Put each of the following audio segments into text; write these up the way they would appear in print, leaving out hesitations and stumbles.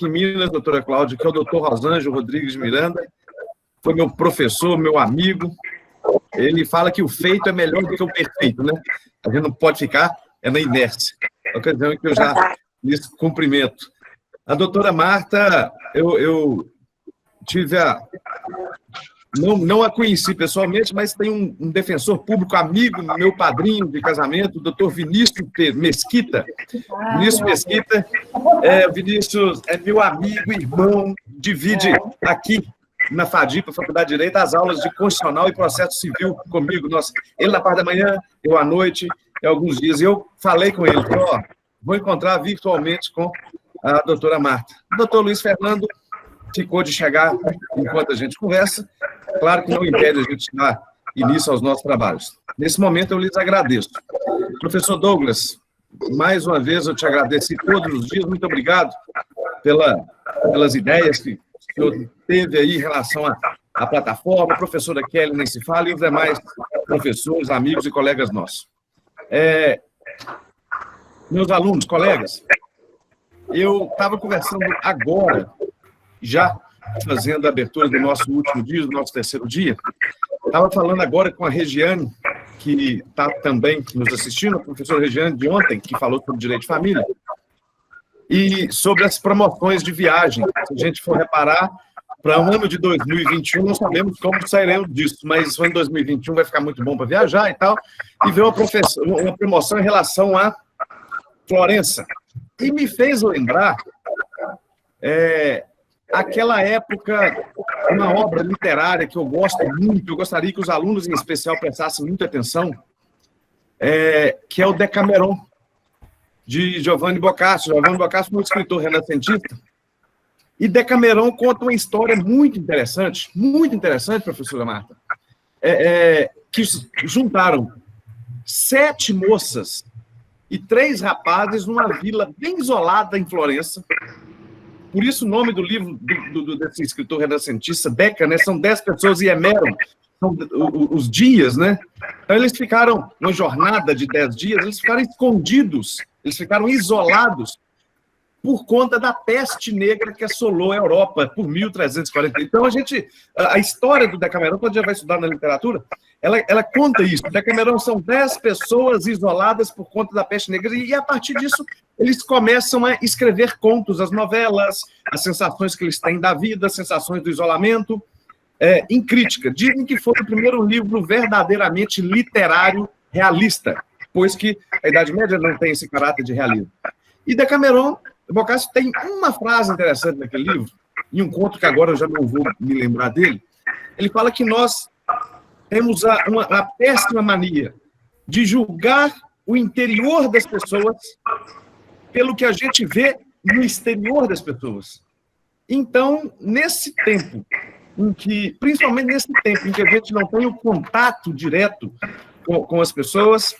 em Minas, doutora Cláudia, que é o doutor Rosângel Rodrigues de Miranda, foi meu professor, meu amigo. Ele fala que o feito é melhor do que o perfeito, né? A gente não pode ficar na inércia. É a ocasião em que eu já lhes cumprimento. A doutora Marta, eu tive não a conheci pessoalmente, mas tem um defensor público amigo, meu padrinho de casamento, o doutor Vinícius Mesquita. Vinícius Mesquita, Vinícius é meu amigo, irmão, divide aqui na FADIP, Faculdade de Direito, as aulas de Constitucional e Processo Civil comigo. Ele na parte da manhã, eu à noite, e alguns dias. E eu falei com ele, vou encontrar virtualmente com a doutora Marta. O doutor Luiz Fernando ficou de chegar enquanto a gente conversa. Claro que não impede a gente dar início aos nossos trabalhos. Nesse momento, eu lhes agradeço. Professor Douglas, mais uma vez eu te agradeci todos os dias. Muito obrigado pelas ideias que o senhor teve aí em relação à plataforma. A professora Kelly nem se fala, e os demais professores, amigos e colegas nossos. Meus alunos, colegas, eu estava conversando agora, já fazendo a abertura do nosso último dia, do nosso terceiro dia, estava falando agora com a Regiane, que está também nos assistindo, a professora Regiane de ontem, que falou sobre direito de família, e sobre as promoções de viagem. Se a gente for reparar, para o ano de 2021, não sabemos como sairemos disso, mas em 2021 vai ficar muito bom para viajar e tal, e veio uma promoção em relação a Florença. E me fez lembrar aquela época, uma obra literária que eu gosto muito, eu gostaria que os alunos, em especial, prestassem muita atenção, que é o Decameron, de Giovanni Boccaccio. Giovanni Boccaccio foi um escritor renascentista, e Decameron conta uma história muito interessante, professora Marta, que juntaram 7 moças e 3 rapazes numa vila bem isolada em Florença. Por isso o nome do livro desse escritor renascentista, Deca, né? São 10 pessoas e emeram, são os dias, né? Então eles ficaram, uma jornada de 10 dias, eles ficaram escondidos, eles ficaram isolados por conta da peste negra que assolou a Europa por 1340. Então a história do Decameron, quando a gente vai estudar na literatura, ela conta isso. O Decameron são 10 pessoas isoladas por conta da peste negra, e a partir disso eles começam a escrever contos, as novelas, as sensações que eles têm da vida, as sensações do isolamento, em crítica. Dizem que foi o primeiro livro verdadeiramente literário realista, pois que a Idade Média não tem esse caráter de realismo. E Decameron, Boccaccio tem uma frase interessante naquele livro, em um conto que agora eu já não vou me lembrar dele. Ele fala que nós temos a péssima mania de julgar o interior das pessoas pelo que a gente vê no exterior das pessoas. Então, nesse tempo, principalmente nesse tempo em que a gente não tem o contato direto com as pessoas,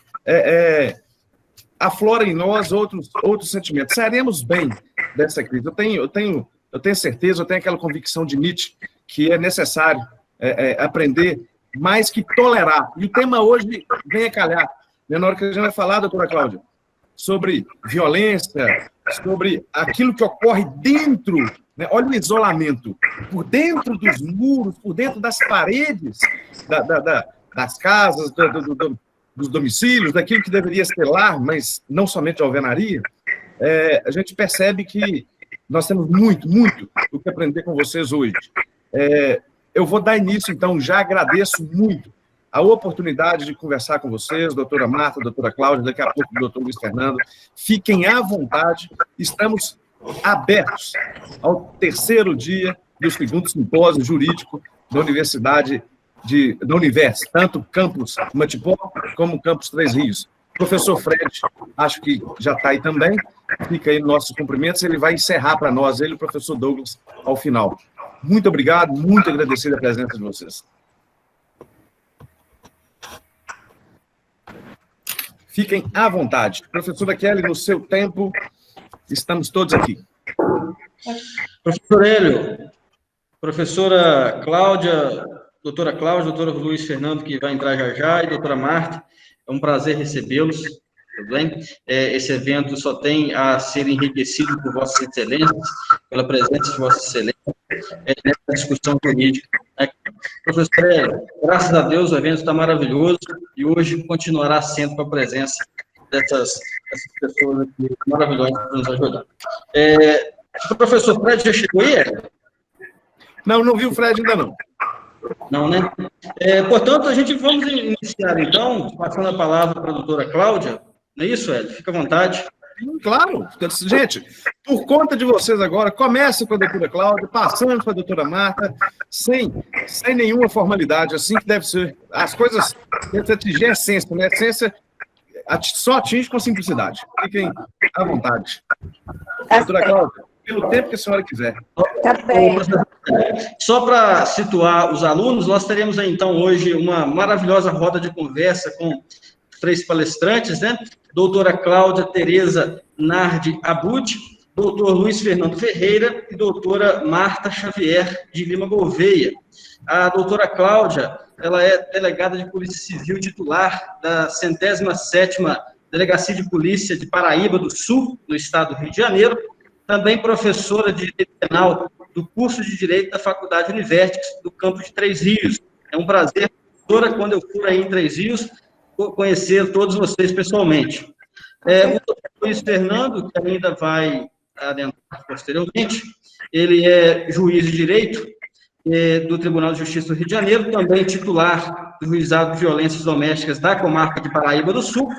aflora em nós outros sentimentos. Sairemos bem dessa crise. Eu tenho certeza, eu tenho aquela convicção de Nietzsche, que é necessário aprender mais que tolerar. E o tema hoje vem a calhar. Na hora que a gente vai falar, doutora Cláudia, sobre violência, sobre aquilo que ocorre dentro, né? Olha o isolamento, por dentro dos muros, por dentro das paredes das casas, dos domicílios, daquilo que deveria ser lar, mas não somente a alvenaria. A gente percebe que nós temos muito, muito o que aprender com vocês hoje. Eu vou dar início, então, já agradeço muito a oportunidade de conversar com vocês, doutora Marta, doutora Cláudia, daqui a pouco o doutor Luiz Fernando. Fiquem à vontade, estamos abertos ao terceiro dia do segundo simpósio jurídico da Universidade da Univers, tanto campus Matipó como campus Três Rios. Professor Fred, acho que já está aí também, fica aí nossos cumprimentos, ele vai encerrar para nós, ele e o professor Douglas, ao final. Muito obrigado, muito agradecido a presença de vocês. Fiquem à vontade. Professora Kelly, no seu tempo, estamos todos aqui. Professor Hélio, professora Cláudia, doutor Luiz Fernando, que vai entrar já já, e doutora Marta, é um prazer recebê-los. tudo bem? Esse evento só tem a ser enriquecido por Vossas Excelências, pela presença de Vossa Excelência, nessa discussão jurídica. Professor Hélio, graças a Deus o evento está maravilhoso e hoje continuará sendo com a presença dessas pessoas aqui maravilhosas para nos ajudar. O professor Fred já chegou aí, Hélio? Não vi o Fred ainda não. Não, né? Portanto, vamos iniciar, então, passando a palavra para a doutora Cláudia. Não é isso, Hélio? Fica à vontade. Claro. Gente, por conta de vocês agora, comece com a doutora Cláudia, passando para a doutora Marta, sem nenhuma formalidade, assim que deve ser. As coisas devem atingir a essência, né? A essência só atinge com simplicidade. Fiquem à vontade. Doutora Cláudia, pelo tempo que a senhora quiser. Tá bem. Só para situar os alunos, nós teremos, então, hoje uma maravilhosa roda de conversa com 3 palestrantes, né? Doutora Cláudia Tereza Nardi Abud, doutor Luiz Fernando Ferreira e doutora Marta Xavier de Lima Gouveia. A doutora Cláudia, ela é delegada de Polícia Civil titular da 107ª Delegacia de Polícia de Paraíba do Sul, no estado do Rio de Janeiro, também professora de Direito Penal do curso de Direito da Faculdade Univertix, do campus de Três Rios. É um prazer, professora, quando eu for aí em Três Rios, conhecer todos vocês pessoalmente. O doutor Luiz Fernando, que ainda vai adentrar posteriormente, ele é juiz de Direito do Tribunal de Justiça do Rio de Janeiro, também titular do Juizado de Violências Domésticas da comarca de Paraíba do Sul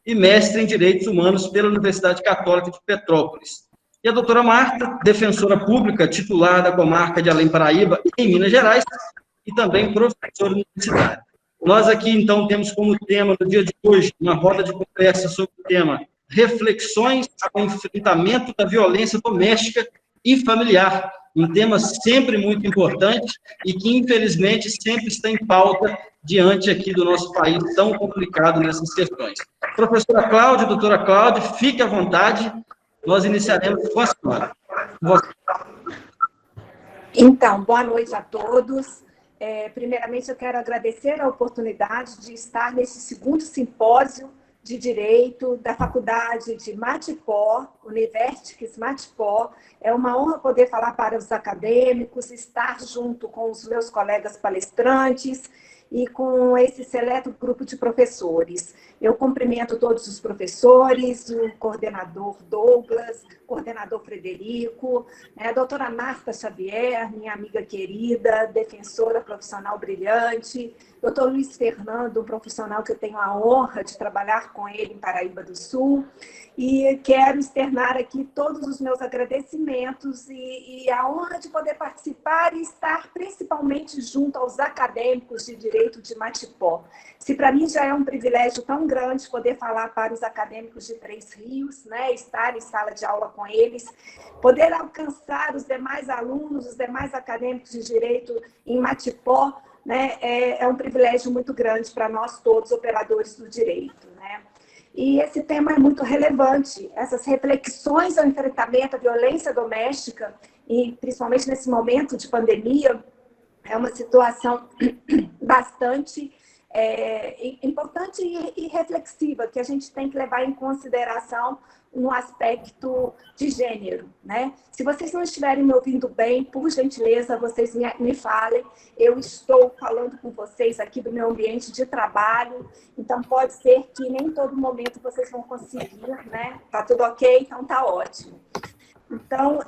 e mestre em Direitos Humanos pela Universidade Católica de Petrópolis. E a doutora Marta, defensora pública, titular da comarca de Além Paraíba, em Minas Gerais, e também professora universitária. Nós aqui, então, temos como tema, no dia de hoje, uma roda de conversa sobre o tema Reflexões ao enfrentamento da violência doméstica e familiar, um tema sempre muito importante e que, infelizmente, sempre está em pauta diante aqui do nosso país tão complicado nessas questões. Professora Cláudia, doutora Cláudia, fique à vontade, nós iniciaremos com a senhora. Então, boa noite a todos. Primeiramente, eu quero agradecer a oportunidade de estar nesse 2º simpósio de Direito da Faculdade de Matipó, Univertix Matipó. É uma honra poder falar para os acadêmicos, estar junto com os meus colegas palestrantes e com esse seleto grupo de professores. Eu cumprimento todos os professores, o coordenador Douglas, coordenador Frederico, a doutora Marta Xavier, minha amiga querida, defensora profissional brilhante, doutor Luiz Fernando, um profissional que eu tenho a honra de trabalhar com ele em Paraíba do Sul, e quero externar aqui todos os meus agradecimentos e a honra de poder participar e estar principalmente junto aos acadêmicos de Direito de Matipó. Se para mim já é um privilégio tão grande poder falar para os acadêmicos de Três Rios, né, estar em sala de aula com eles, poder alcançar os demais alunos, os demais acadêmicos de Direito em Matipó, né, é um privilégio muito grande para nós todos, operadores do direito, né? E esse tema é muito relevante, essas reflexões ao enfrentamento à violência doméstica, e principalmente nesse momento de pandemia, é uma situação bastante importante e reflexiva, que a gente tem que levar em consideração no aspecto de gênero, né? Se vocês não estiverem me ouvindo bem, por gentileza, vocês me falem. Eu estou falando com vocês aqui do meu ambiente de trabalho, então pode ser que nem em todo momento vocês vão conseguir, né? Tá tudo ok? Então tá ótimo. Então,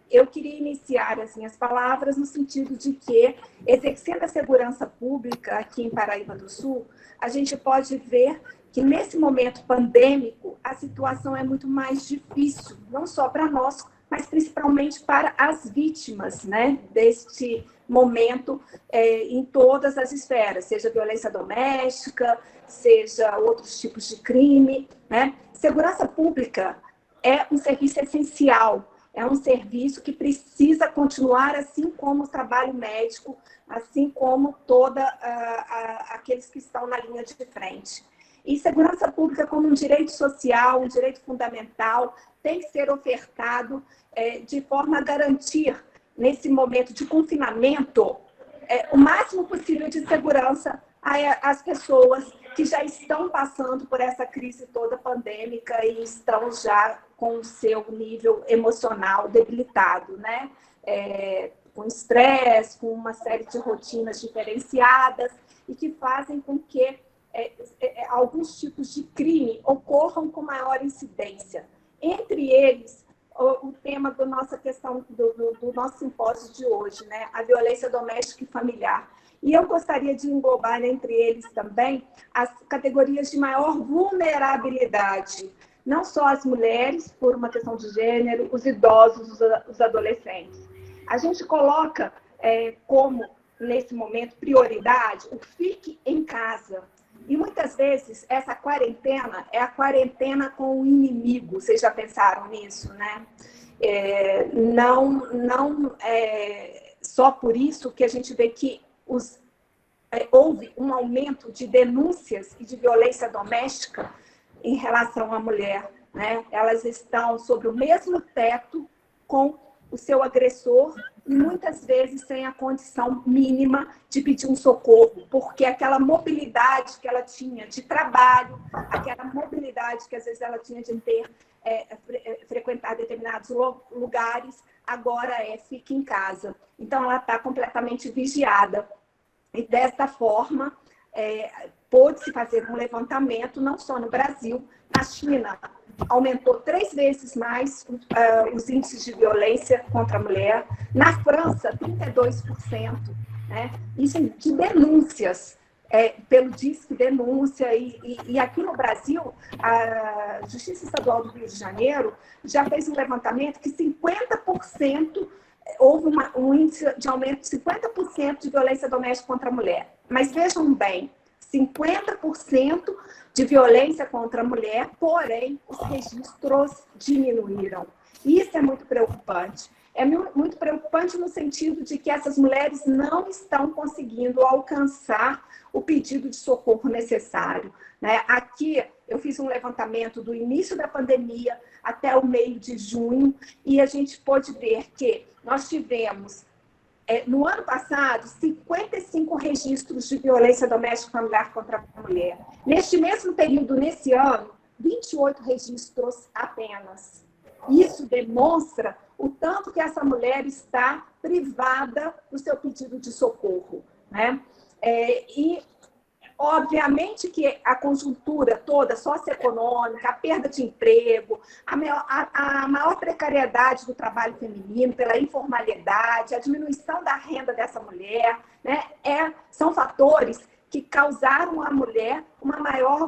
eu queria iniciar assim, as palavras no sentido de que, exercendo a segurança pública aqui em Paraíba do Sul, a gente pode ver que nesse momento pandêmico a situação é muito mais difícil, não só para nós, mas principalmente para as vítimas, né, deste momento em todas as esferas, seja violência doméstica, seja outros tipos de crime, né? Segurança pública é um serviço essencial, é um serviço que precisa continuar, assim como o trabalho médico, assim como aqueles que estão na linha de frente. E segurança pública como um direito social, um direito fundamental, tem que ser ofertado de forma a garantir, nesse momento de confinamento, o máximo possível de segurança as pessoas que já estão passando por essa crise toda pandêmica e estão já com o seu nível emocional debilitado, né? Com estresse, com uma série de rotinas diferenciadas e que fazem com que alguns tipos de crime ocorram com maior incidência. Entre eles, o tema da nossa questão, do nosso simpósio de hoje, né? A violência doméstica e familiar. E eu gostaria de englobar entre eles também as categorias de maior vulnerabilidade, não só as mulheres, por uma questão de gênero, os idosos, os adolescentes. A gente coloca como, nesse momento, prioridade o fique em casa. E muitas vezes essa quarentena é a quarentena com o inimigo. Vocês já pensaram nisso, né? Não é só por isso que a gente vê que houve um aumento de denúncias e de violência doméstica em relação à mulher, né? Elas estão sobre o mesmo teto com o seu agressor e muitas vezes sem a condição mínima de pedir um socorro, porque aquela mobilidade que ela tinha de trabalho, aquela mobilidade que às vezes ela tinha de ter frequentar determinados lugares, agora fica em casa. Então ela está completamente vigiada. E desta forma, pôde-se fazer um levantamento, não só no Brasil, na China, aumentou 3 vezes mais os índices de violência contra a mulher. Na França, 32%. Né? Isso de denúncias, pelo Disque Denúncia. E aqui no Brasil, a Justiça Estadual do Rio de Janeiro já fez um levantamento que 50%, houve um índice de aumento de 50% de violência doméstica contra a mulher. Mas vejam bem, 50% de violência contra a mulher, porém, os registros diminuíram. Isso é muito preocupante. É muito preocupante no sentido de que essas mulheres não estão conseguindo alcançar o pedido de socorro necessário. Né? Aqui, eu fiz um levantamento do início da pandemia até o meio de junho, e a gente pôde ver que nós tivemos, no ano passado, 55 registros de violência doméstica familiar contra a mulher. Neste mesmo período, nesse ano, 28 registros apenas. Isso demonstra o tanto que essa mulher está privada do seu pedido de socorro. Né? E, obviamente, que a conjuntura toda socioeconômica, a perda de emprego, a maior precariedade do trabalho feminino, pela informalidade, a diminuição da renda dessa mulher, né, são fatores que causaram à mulher uma maior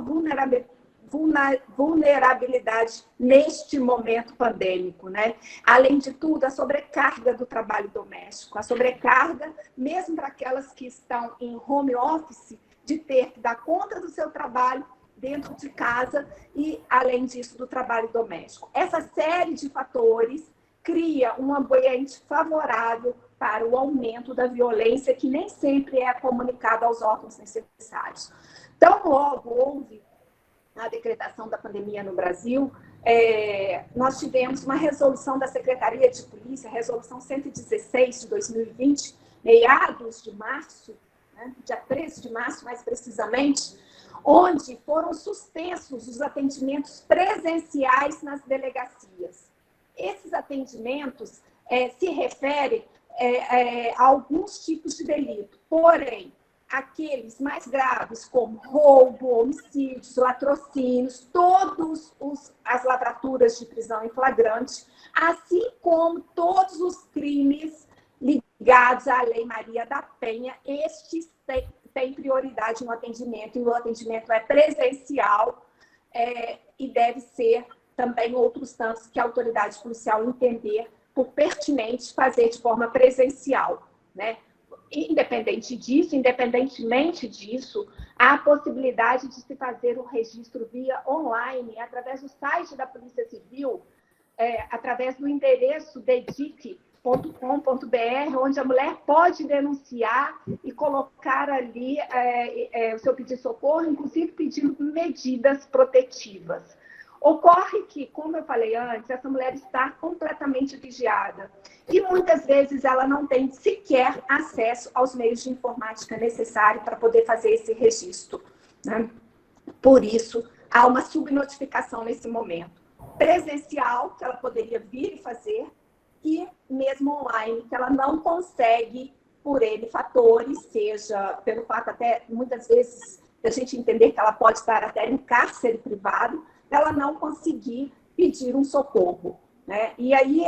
vulnerabilidade neste momento pandêmico, né? Além de tudo, a sobrecarga do trabalho doméstico, a sobrecarga, mesmo para aquelas que estão em home office, de ter que dar conta do seu trabalho dentro de casa e, além disso, do trabalho doméstico. Essa série de fatores cria um ambiente favorável para o aumento da violência, que nem sempre é comunicada aos órgãos necessários. Tão logo houve a decretação da pandemia no Brasil, nós tivemos uma resolução da Secretaria de Polícia, a resolução 116 de 2020, meados de março, né, dia 13 de março, mais precisamente, onde foram suspensos os atendimentos presenciais nas delegacias. Esses atendimentos se referem a alguns tipos de delito, porém, aqueles mais graves, como roubo, homicídios, latrocínios, todas as lavraturas de prisão em flagrante, assim como todos os crimes ligados à Lei Maria da Penha, estes têm prioridade no atendimento, e o atendimento é presencial e deve ser também outros tantos que a autoridade policial entender por pertinente fazer de forma presencial, né? Independentemente disso, há a possibilidade de se fazer o registro via online, através do site da Polícia Civil, através do endereço dedic.com.br, onde a mulher pode denunciar e colocar ali o seu pedido de socorro, inclusive pedindo medidas protetivas. Ocorre que, como eu falei antes, essa mulher está completamente vigiada e muitas vezes ela não tem sequer acesso aos meios de informática necessários para poder fazer esse registro, né? Por isso, há uma subnotificação nesse momento. Presencial, que ela poderia vir e fazer, e mesmo online, que ela não consegue, por N fatores, seja pelo fato até, muitas vezes, da gente entender que ela pode estar até em cárcere privado, ela não conseguir pedir um socorro, né? E aí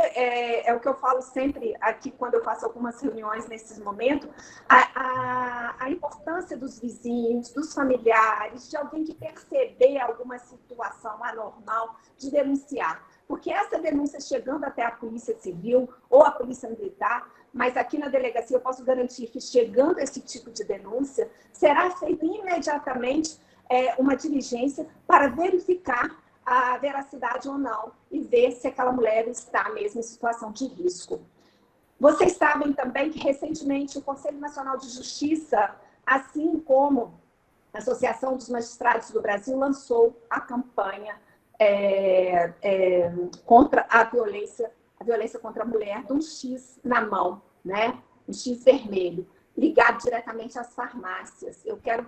é o que eu falo sempre aqui quando eu faço algumas reuniões nesses momentos, a importância dos vizinhos, dos familiares, de alguém que perceber alguma situação anormal, de denunciar. Porque essa denúncia chegando até a Polícia Civil ou a Polícia Militar, mas aqui na delegacia eu posso garantir que chegando esse tipo de denúncia, será feita imediatamente uma diligência para verificar a veracidade ou não e ver se aquela mulher está mesmo em situação de risco. Vocês sabem também que recentemente o Conselho Nacional de Justiça, assim como a Associação dos Magistrados do Brasil, lançou a campanha contra a violência contra a mulher, de um X na mão, né? Um X vermelho, ligado diretamente às farmácias. Eu quero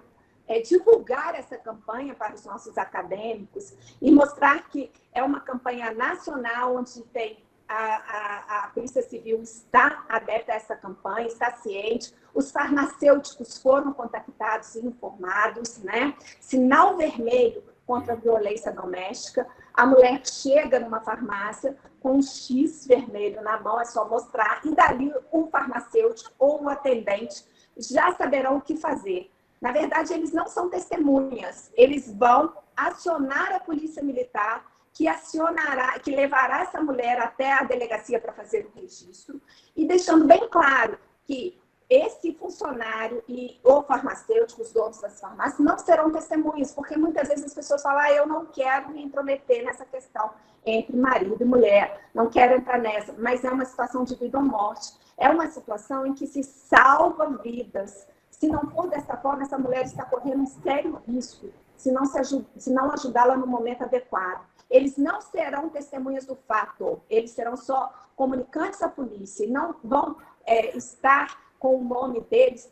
divulgar essa campanha para os nossos acadêmicos e mostrar que é uma campanha nacional, onde tem a Polícia Civil está adepta a essa campanha, está ciente, os farmacêuticos foram contactados e informados, né? Sinal vermelho contra a violência doméstica, a mulher chega numa farmácia com um X vermelho na mão, é só mostrar, e dali o farmacêutico ou o atendente já saberão o que fazer. Na verdade, eles não são testemunhas, eles vão acionar a Polícia Militar, que levará essa mulher até a delegacia para fazer o registro, e deixando bem claro que esse funcionário ou farmacêutico, os donos das farmácias, não serão testemunhas, porque muitas vezes as pessoas falam, eu não quero me intrometer nessa questão entre marido e mulher, não quero entrar nessa, mas é uma situação de vida ou morte, é uma situação em que se salva vidas. Se não for dessa forma, essa mulher está correndo um sério risco, se não ajudá-la no momento adequado. Eles não serão testemunhas do fato, eles serão só comunicantes à polícia e não vão estar com o nome deles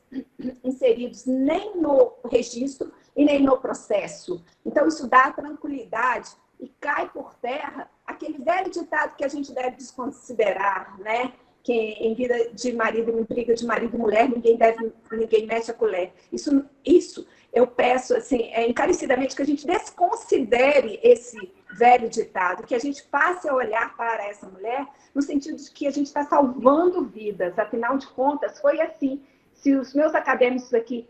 inseridos nem no registro e nem no processo. Então, isso dá tranquilidade e cai por terra aquele velho ditado que a gente deve desconsiderar, né? Que em vida de marido, em briga de marido e mulher, ninguém mete a colher. Isso eu peço assim, encarecidamente que a gente desconsidere esse velho ditado, que a gente passe a olhar para essa mulher no sentido de que a gente está salvando vidas. Afinal de contas, foi assim. Se os meus acadêmicos aqui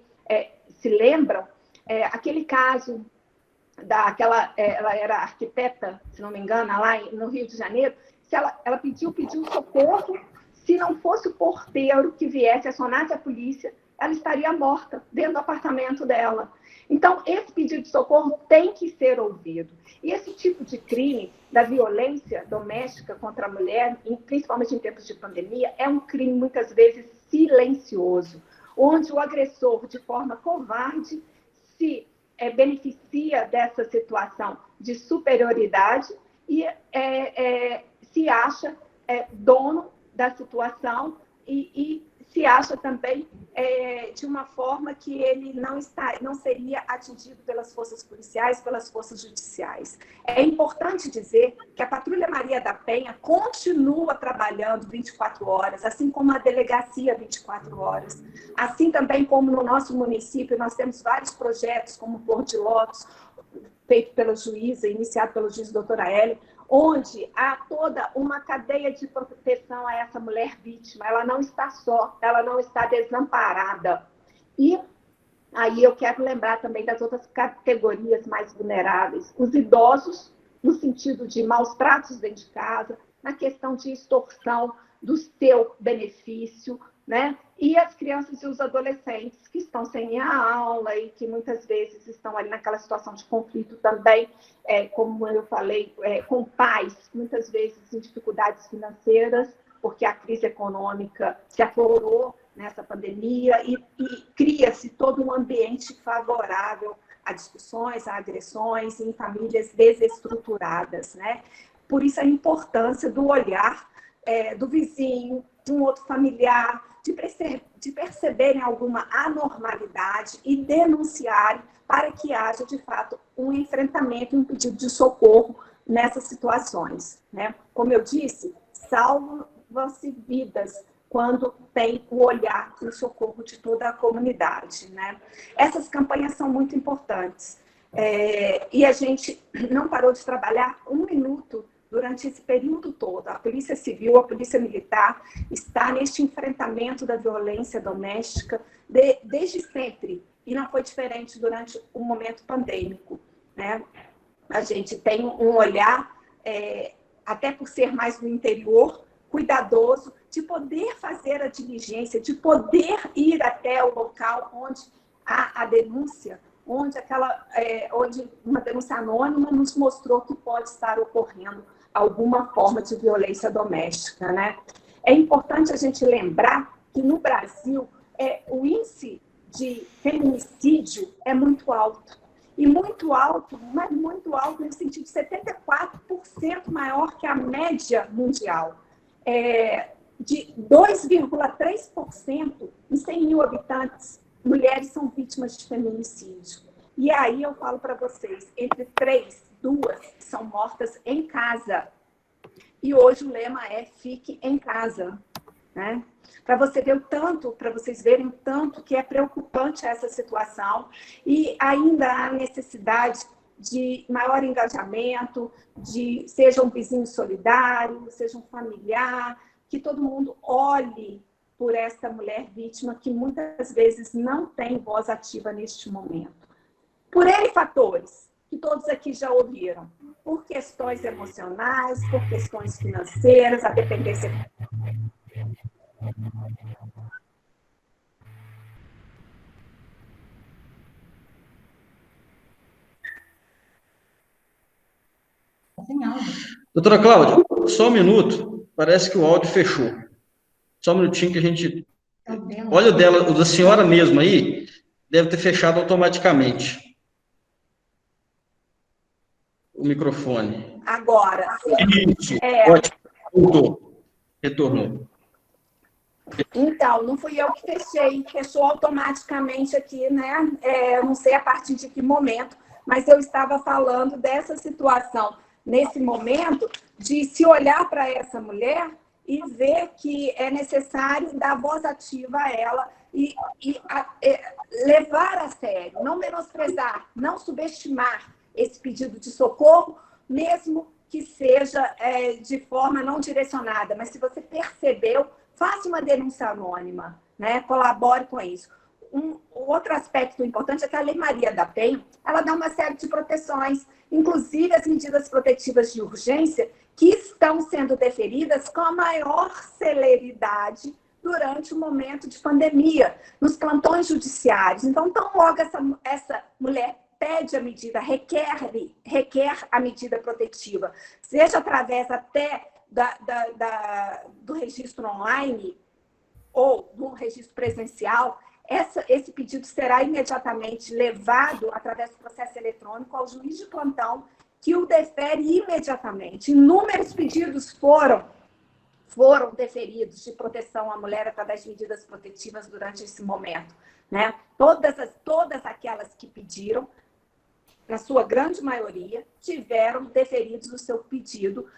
se lembram, aquele caso ela era arquiteta, se não me engano, lá no Rio de Janeiro, se ela pediu socorro, se não fosse o porteiro que viesse, acionasse a polícia, ela estaria morta dentro do apartamento dela. Então, esse pedido de socorro tem que ser ouvido. E esse tipo de crime, da violência doméstica contra a mulher, principalmente em tempos de pandemia, é um crime, muitas vezes, silencioso, onde o agressor, de forma covarde, se beneficia dessa situação de superioridade e se acha dono da situação e se acha também de uma forma que ele não seria atingido pelas forças policiais, pelas forças judiciais. É importante dizer que a Patrulha Maria da Penha continua trabalhando 24 horas, assim como a delegacia 24 horas. Assim também como no nosso município, nós temos vários projetos, como o Flor de Lótus, feito pela juíza, iniciado pelo juiz doutora Hélio, onde há toda uma cadeia de proteção a essa mulher vítima. Ela não está só, ela não está desamparada. E aí eu quero lembrar também das outras categorias mais vulneráveis. Os idosos, no sentido de maus tratos dentro de casa, na questão de extorsão do seu benefício, né? E as crianças e os adolescentes que estão sem a aula e que muitas vezes estão ali naquela situação de conflito também, como eu falei, com pais, muitas vezes em dificuldades financeiras, porque a crise econômica se aflorou nessa pandemia e cria-se todo um ambiente favorável a discussões, a agressões em famílias desestruturadas, né? Por isso a importância do olhar do vizinho, de um outro familiar, de perceberem alguma anormalidade e denunciarem para que haja, de fato, um enfrentamento e um pedido de socorro nessas situações, né? Como eu disse, salvam-se vidas quando tem o olhar e o socorro de toda a comunidade, né? Essas campanhas são muito importantes. E a gente não parou de trabalhar um minuto durante esse período todo. A Polícia Civil, a Polícia Militar está neste enfrentamento da violência doméstica desde sempre, e não foi diferente durante o momento pandêmico, né? A gente tem um olhar, até por ser mais no interior, cuidadoso, de poder fazer a diligência, de poder ir até o local onde há a denúncia, onde uma denúncia anônima nos mostrou que pode estar ocorrendo alguma forma de violência doméstica, né? É importante a gente lembrar que no Brasil o índice de feminicídio é muito alto. E muito alto, mas muito alto no sentido de 74% maior que a média mundial. De 2,3% em 100 mil habitantes, mulheres são vítimas de feminicídio. E aí eu falo para vocês, entre 2 são mortas em casa. E hoje o lema é fique em casa, né? Para vocês verem o tanto que é preocupante essa situação, e ainda há necessidade de maior engajamento, seja um vizinho solidário, seja um familiar, que todo mundo olhe por essa mulher vítima que muitas vezes não tem voz ativa neste momento. Por N fatores, que todos aqui já ouviram, por questões emocionais, por questões financeiras, a dependência. Doutora Cláudia, só um minuto, parece que o áudio fechou. Só um minutinho que a gente... Olha o da senhora mesmo aí, deve ter fechado automaticamente o microfone. Agora. Isso, ótimo. Retornou. Então, não fui eu que fechou automaticamente aqui, né? Não sei a partir de que momento, mas eu estava falando dessa situação, nesse momento, de se olhar para essa mulher e ver que é necessário dar voz ativa a ela e levar a sério, não menosprezar, não subestimar esse pedido de socorro, mesmo que seja de forma não direcionada. Mas se você percebeu, faça uma denúncia anônima, né? Colabore com isso. Outro aspecto importante é que a Lei Maria da Penha, ela dá uma série de proteções, inclusive as medidas protetivas de urgência, que estão sendo deferidas com a maior celeridade durante o momento de pandemia, nos plantões judiciários. Então, tão logo essa mulher pede a medida, requer a medida protetiva, seja através até do registro online ou do registro presencial, esse pedido será imediatamente levado, através do processo eletrônico, ao juiz de plantão, que o defere imediatamente. Inúmeros pedidos foram deferidos de proteção à mulher através de medidas protetivas durante esse momento, né? Todas aquelas que pediram, na sua grande maioria, tiveram deferidos o seu pedido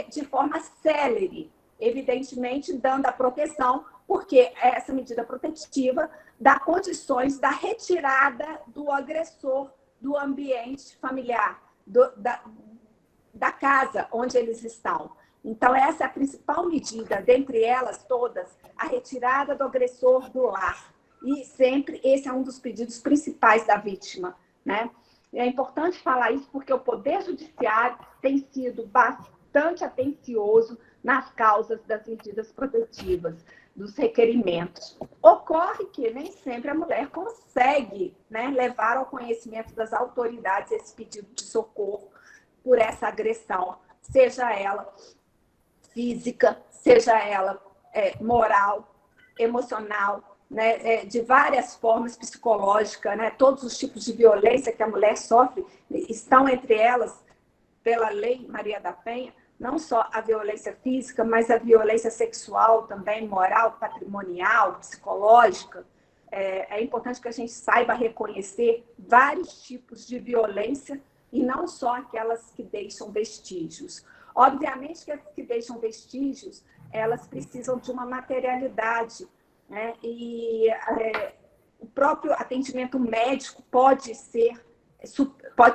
de forma célere, evidentemente dando a proteção, porque essa medida protetiva dá condições da retirada do agressor do ambiente familiar, da casa onde eles estão. Então, essa é a principal medida, dentre elas todas, a retirada do agressor do lar. E sempre esse é um dos pedidos principais da vítima, né? É importante falar isso porque o Poder Judiciário tem sido bastante atencioso nas causas das medidas protetivas, dos requerimentos. Ocorre que nem sempre a mulher consegue, né, levar ao conhecimento das autoridades esse pedido de socorro por essa agressão, seja ela física, seja ela moral, emocional, né, de várias formas psicológicas, né, todos os tipos de violência que a mulher sofre, estão entre elas, pela lei Maria da Penha, não só a violência física, mas a violência sexual também, moral, patrimonial, psicológica. É importante que a gente saiba reconhecer vários tipos de violência e não só aquelas que deixam vestígios. Obviamente que as que deixam vestígios, elas precisam de uma materialidade, né? E o próprio atendimento médico pode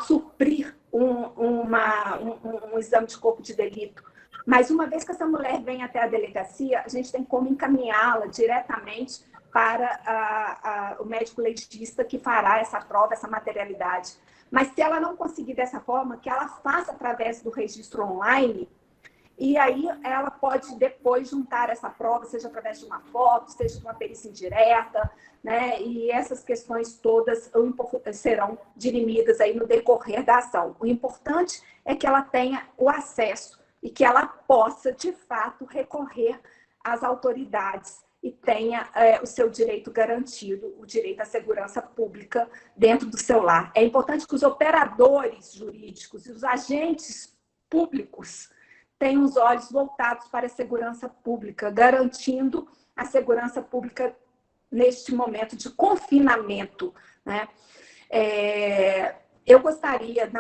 suprir um exame de corpo de delito. Mas uma vez que essa mulher vem até a delegacia, a gente tem como encaminhá-la diretamente para o médico legista que fará essa prova, essa materialidade. Mas se ela não conseguir dessa forma, que ela faça através do registro online, e aí ela pode depois juntar essa prova, seja através de uma foto, seja de uma perícia indireta, né? E essas questões todas serão dirimidas aí no decorrer da ação. O importante é que ela tenha o acesso e que ela possa, de fato, recorrer às autoridades e tenha o seu direito garantido, o direito à segurança pública dentro do seu lar. É importante que os operadores jurídicos e os agentes públicos tenham os olhos voltados para a segurança pública, garantindo a segurança pública neste momento de confinamento, né? Eu gostaria,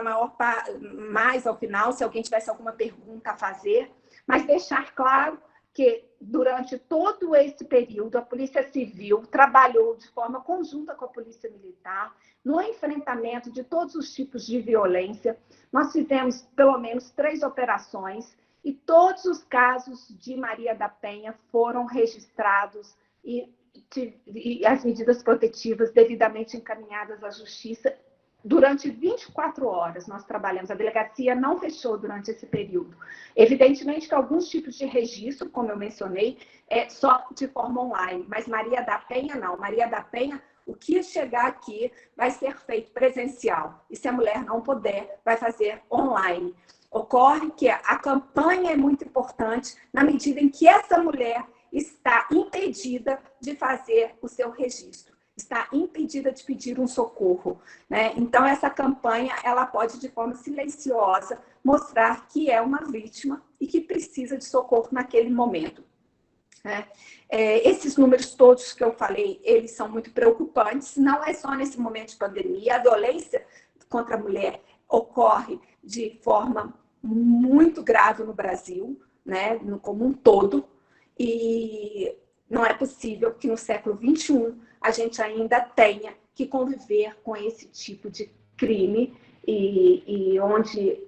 mais ao final, se alguém tivesse alguma pergunta a fazer, mas deixar claro que durante todo esse período a Polícia Civil trabalhou de forma conjunta com a Polícia Militar no enfrentamento de todos os tipos de violência. Nós fizemos pelo menos 3 operações e todos os casos de Maria da Penha foram registrados e as medidas protetivas devidamente encaminhadas à Justiça. Durante 24 horas nós trabalhamos, a delegacia não fechou durante esse período. Evidentemente que alguns tipos de registro, como eu mencionei, é só de forma online, mas Maria da Penha não. Maria da Penha, o que chegar aqui vai ser feito presencial, e se a mulher não puder, vai fazer online. Ocorre que a campanha é muito importante na medida em que essa mulher está impedida de fazer o seu registro, está impedida de pedir um socorro, né? Então, essa campanha ela pode, de forma silenciosa, mostrar que é uma vítima e que precisa de socorro naquele momento, né? Esses números todos que eu falei, eles são muito preocupantes, não é só nesse momento de pandemia. A violência contra a mulher ocorre de forma muito grave no Brasil, né, como um todo, e não é possível que no século XXI a gente ainda tenha que conviver com esse tipo de crime e onde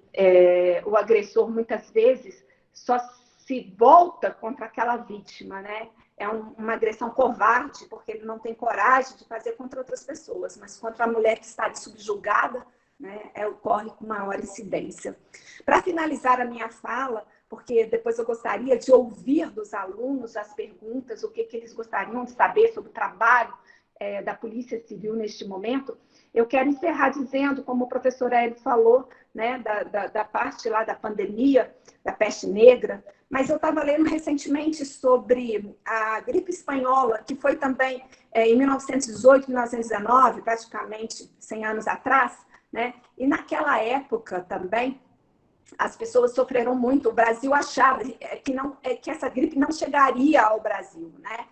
o agressor muitas vezes só se volta contra aquela vítima, né? É uma agressão covarde, porque ele não tem coragem de fazer contra outras pessoas, mas contra a mulher que está subjugada, né, ocorre com maior incidência. Para finalizar a minha fala, porque depois eu gostaria de ouvir dos alunos as perguntas, o que eles gostariam de saber sobre o trabalho da Polícia Civil neste momento, eu quero encerrar dizendo, como o professor Hélio falou, né, da parte lá da pandemia, da peste negra, mas eu estava lendo recentemente sobre a gripe espanhola, que foi também em 1918, 1919, praticamente 100 anos atrás, né? E naquela época também, as pessoas sofreram muito. O Brasil achava que essa gripe não chegaria ao Brasil, né?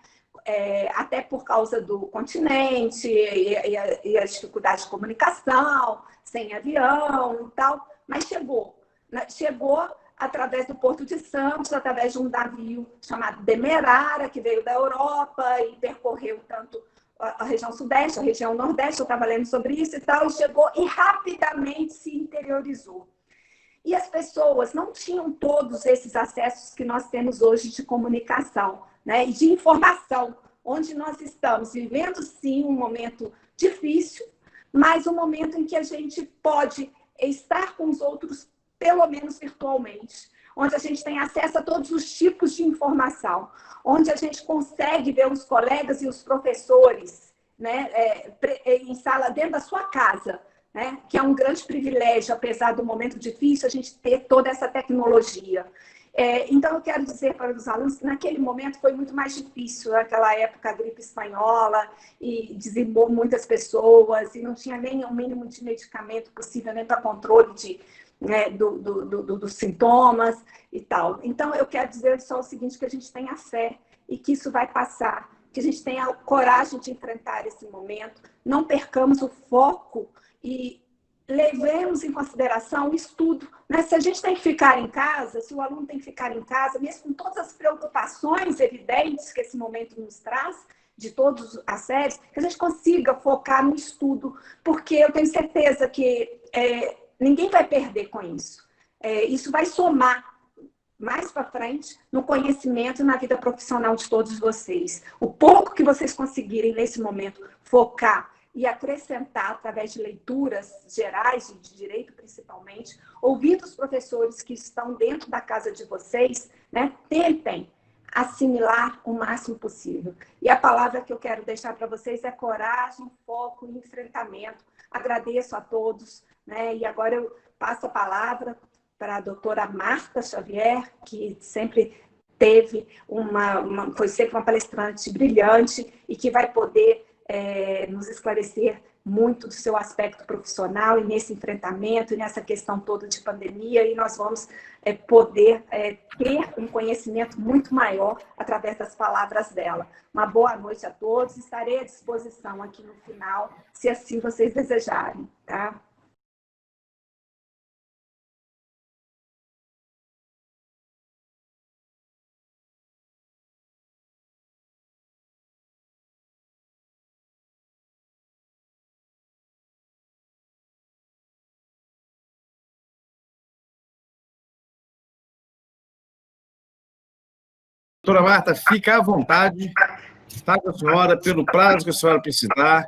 Até por causa do continente e as dificuldades de comunicação, sem avião e tal, mas chegou. Chegou através do Porto de Santos, através de um navio chamado Demerara, que veio da Europa e percorreu tanto a região sudeste, a região nordeste, eu estava lendo sobre isso e tal, e chegou e rapidamente se interiorizou. E as pessoas não tinham todos esses acessos que nós temos hoje de comunicação, né, e de informação, onde nós estamos vivendo, sim, um momento difícil, mas um momento em que a gente pode estar com os outros, pelo menos virtualmente, onde a gente tem acesso a todos os tipos de informação, onde a gente consegue ver os colegas e os professores, né, em sala dentro da sua casa, né, que é um grande privilégio, apesar do momento difícil, a gente ter toda essa tecnologia. Então, eu quero dizer para os alunos que naquele momento foi muito mais difícil, naquela época a gripe espanhola, e dizimou muitas pessoas, e não tinha nem o mínimo de medicamento possível, nem para controle dos sintomas e tal. Então, eu quero dizer só o seguinte, que a gente tenha fé e que isso vai passar, que a gente tenha coragem de enfrentar esse momento, não percamos o foco e levemos em consideração o estudo. Né? Se a gente tem que ficar em casa, se o aluno tem que ficar em casa, mesmo com todas as preocupações evidentes que esse momento nos traz, de todas as séries, que a gente consiga focar no estudo, porque eu tenho certeza que ninguém vai perder com isso. Isso vai somar mais para frente no conhecimento e na vida profissional de todos vocês. O pouco que vocês conseguirem nesse momento focar e acrescentar através de leituras gerais, de direito principalmente, ouvindo os professores que estão dentro da casa de vocês, né, tentem assimilar o máximo possível. E a palavra que eu quero deixar para vocês é coragem, foco e enfrentamento. Agradeço a todos, né, e agora eu passo a palavra para a doutora Marta Xavier, que sempre foi sempre uma palestrante brilhante e que vai poder nos esclarecer muito do seu aspecto profissional e nesse enfrentamento e nessa questão toda de pandemia, e nós vamos poder ter um conhecimento muito maior através das palavras dela. Uma boa noite a todos, estarei à disposição aqui no final, se assim vocês desejarem, tá? Doutora Marta, fica à vontade, está com a senhora, pelo prazo que a senhora precisar.